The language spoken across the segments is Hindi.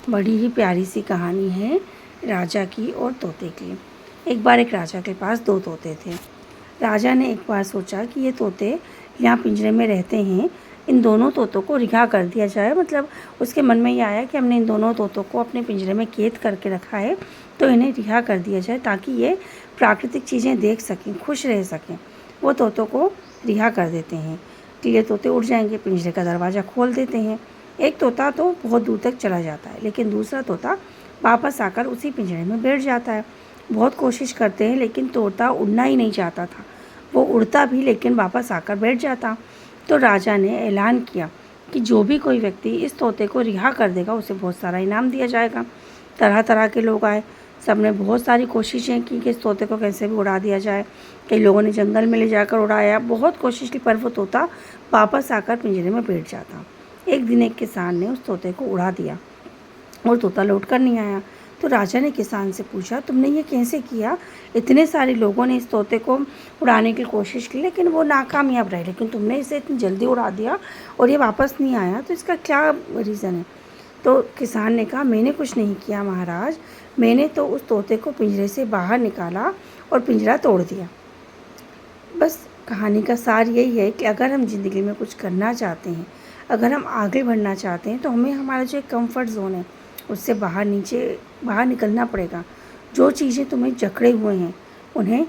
बड़ी ही प्यारी सी कहानी है राजा की और तोते की। एक बार एक राजा के पास दो तोते थे। राजा ने एक बार सोचा कि ये तोते यहाँ पिंजरे में रहते हैं, इन दोनों तोतों को रिहा कर दिया जाए। मतलब उसके मन में ये आया कि हमने इन दोनों तोतों को अपने पिंजरे में कैद करके रखा है, तो इन्हें रिहा कर दिया जाए ताकि ये प्राकृतिक चीज़ें देख सकें, खुश रह सकें। वो तोतों को रिहा कर देते हैं कि ये तोते उड़ जाएंगे। पिंजरे का दरवाज़ा खोल देते हैं। एक तोता तो बहुत दूर तक चला जाता है, लेकिन दूसरा तोता वापस आकर उसी पिंजरे में बैठ जाता है। बहुत कोशिश करते हैं, लेकिन तोता उड़ना ही नहीं चाहता था। वो उड़ता भी, लेकिन वापस आकर बैठ जाता। तो राजा ने ऐलान किया कि जो भी कोई व्यक्ति इस तोते को रिहा कर देगा, उसे बहुत सारा इनाम दिया जाएगा। तरह तरह के लोग आए, सबने बहुत सारी कोशिशें की कि इस तोते को कैसे भी उड़ा दिया जाए। कई लोगों ने जंगल में ले जाकर उड़ाया, बहुत कोशिश की, पर वो तोता वापस आकर पिंजरे में बैठ जाता। एक दिन एक किसान ने उस तोते को उड़ा दिया और तोता लौट कर नहीं आया। तो राजा ने किसान से पूछा, तुमने ये कैसे किया? इतने सारे लोगों ने इस तोते को उड़ाने की कोशिश की, लेकिन वो नाकामयाब रहे, लेकिन तुमने इसे इतनी जल्दी उड़ा दिया और ये वापस नहीं आया, तो इसका क्या रीज़न है? तो किसान ने कहा, मैंने कुछ नहीं किया महाराज, मैंने तो उस तोते को पिंजरे से बाहर निकाला और पिंजरा तोड़ दिया। बस कहानी का सार यही है कि अगर हम ज़िंदगी में कुछ करना चाहते हैं, अगर हम आगे बढ़ना चाहते हैं, तो हमें हमारा जो एक कंफर्ट जोन है उससे बाहर निकलना पड़ेगा। जो चीज़ें तुम्हें जकड़े हुए हैं उन्हें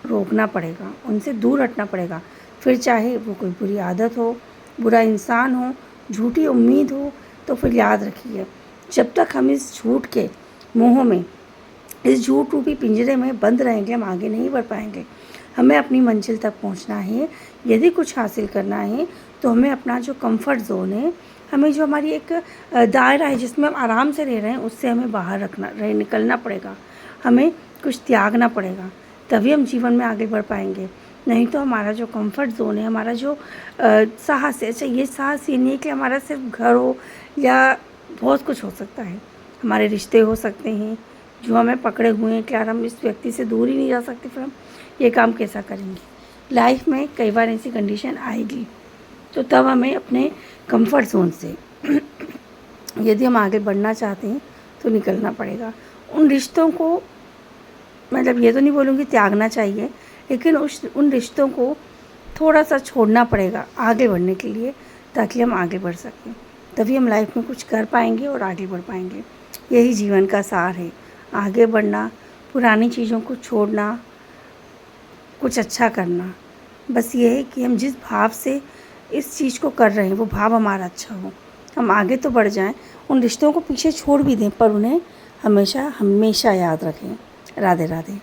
रोकना पड़ेगा, उनसे दूर हटना पड़ेगा। फिर चाहे वो कोई बुरी आदत हो, बुरा इंसान हो, झूठी उम्मीद हो, तो फिर याद रखिए, जब तक हम इस झूठ के मोह में, इस झूठ रूपी पिंजरे में बंद रहेंगे, हम आगे नहीं बढ़ पाएंगे। हमें अपनी मंजिल तक पहुंचना है। यदि कुछ हासिल करना है तो हमें अपना जो कंफर्ट जोन है, हमें जो हमारी एक दायरा है जिसमें हम आराम से रह रहे हैं, उससे हमें बाहर निकलना पड़ेगा। हमें कुछ त्यागना पड़ेगा, तभी हम जीवन में आगे बढ़ पाएंगे। नहीं तो हमारा जो कंफर्ट जोन है, हमारा जो साहस है, अच्छा ये साहस ये नहीं है कि हमारा सिर्फ घर हो या बहुत कुछ हो सकता है। हमारे रिश्ते हो सकते हैं जो हमें पकड़े हुए हैं कि यार हम इस व्यक्ति से दूर ही नहीं जा सकते, फिर हम ये काम कैसा करेंगे। लाइफ में कई बार ऐसी कंडीशन आएगी, तो तब हमें अपने कंफर्ट जोन से यदि हम आगे बढ़ना चाहते हैं तो निकलना पड़ेगा। उन रिश्तों को, मतलब ये तो नहीं बोलूँगी त्यागना चाहिए, लेकिन उन रिश्तों को थोड़ा सा छोड़ना पड़ेगा आगे बढ़ने के लिए, ताकि हम आगे बढ़ सकें। तभी हम लाइफ में कुछ कर पाएंगे और आगे बढ़ पाएंगे। यही जीवन का सार है, आगे बढ़ना, पुरानी चीज़ों को छोड़ना, कुछ अच्छा करना। बस ये है कि हम जिस भाव से इस चीज़ को कर रहे हैं वो भाव हमारा अच्छा हो, हम आगे तो बढ़ जाएं, उन रिश्तों को पीछे छोड़ भी दें, पर उन्हें हमेशा हमेशा याद रखें। राधे राधे।